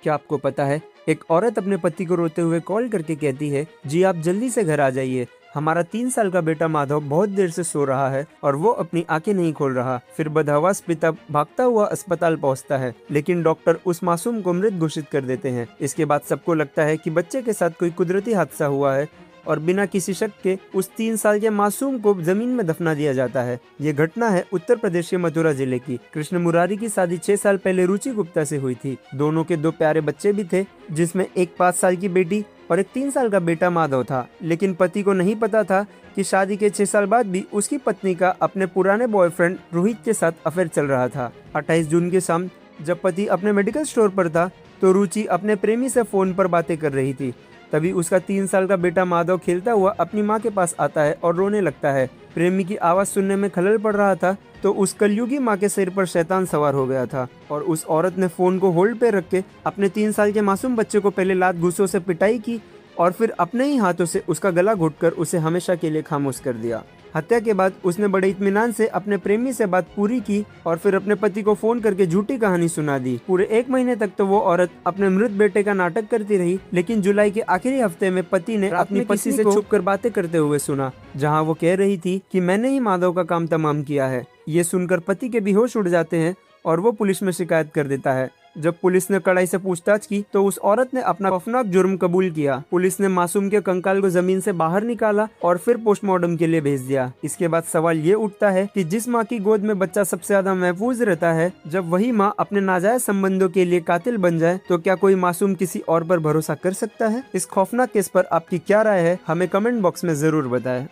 क्या आपको पता है, एक औरत अपने पति को रोते हुए कॉल करके कहती है, जी आप जल्दी से घर आ जाइए, हमारा 3 साल का बेटा माधव बहुत देर से सो रहा है और वो अपनी आंखें नहीं खोल रहा। फिर बदहवास पिता भागता हुआ अस्पताल पहुंचता है, लेकिन डॉक्टर उस मासूम को मृत घोषित कर देते हैं। इसके बाद सबको लगता है कि बच्चे के साथ कोई कुदरती हादसा हुआ है और बिना किसी शक के उस 3 साल के मासूम को जमीन में दफना दिया जाता है। ये घटना है उत्तर प्रदेश के मथुरा जिले की। कृष्ण मुरारी की शादी 6 साल पहले रुचि गुप्ता से हुई थी। दोनों के 2 प्यारे बच्चे भी थे, जिसमें एक 5 साल की बेटी और एक 3 साल का बेटा माधव था। लेकिन पति को नहीं पता था कि शादी के 6 साल बाद भी उसकी पत्नी का अपने पुराने बॉयफ्रेंड रोहित के साथ अफेयर चल रहा था। 28 जून की शाम जब पति अपने मेडिकल स्टोर पर था तो रुचि अपने प्रेमी से फोन पर बातें कर रही थी। तभी उसका 3 साल का बेटा माधव खेलता हुआ अपनी माँ के पास आता है और रोने लगता है। प्रेमी की आवाज़ सुनने में खलल पड़ रहा था तो उस कलयुगी माँ के सिर पर शैतान सवार हो गया था और उस औरत ने फोन को होल्ड पे रख के अपने 3 साल के मासूम बच्चे को पहले लात घूंसों से पिटाई की और फिर अपने ही हाथों से उसका गला घोंटकर उसे हमेशा के लिए खामोश कर दिया। हत्या के बाद उसने बड़े इत्मीनान से अपने प्रेमी से बात पूरी की और फिर अपने पति को फोन करके झूठी कहानी सुना दी। पूरे 1 महीने तक तो वो औरत अपने मृत बेटे का नाटक करती रही, लेकिन जुलाई के आखिरी हफ्ते में पति ने अपनी पत्नी से छुपकर बातें करते हुए सुना, जहां वो कह रही थी कि मैंने ही माधव का काम तमाम किया है। ये सुनकर पति के बेहोश उड़ जाते हैं और वो पुलिस में शिकायत कर देता है। जब पुलिस ने कड़ाई से पूछताछ की तो उस औरत ने अपना खौफनाक जुर्म कबूल किया। पुलिस ने मासूम के कंकाल को जमीन से बाहर निकाला और फिर पोस्टमार्टम के लिए भेज दिया। इसके बाद सवाल ये उठता है कि जिस माँ की गोद में बच्चा सबसे ज्यादा महफूज रहता है, जब वही माँ अपने नाजायज संबंधों के लिए कातिल बन जाए तो क्या कोई मासूम किसी और पर भरोसा कर सकता है? इस खौफनाक केस पर आपकी क्या राय है? हमें कमेंट बॉक्स में जरूर बताएं।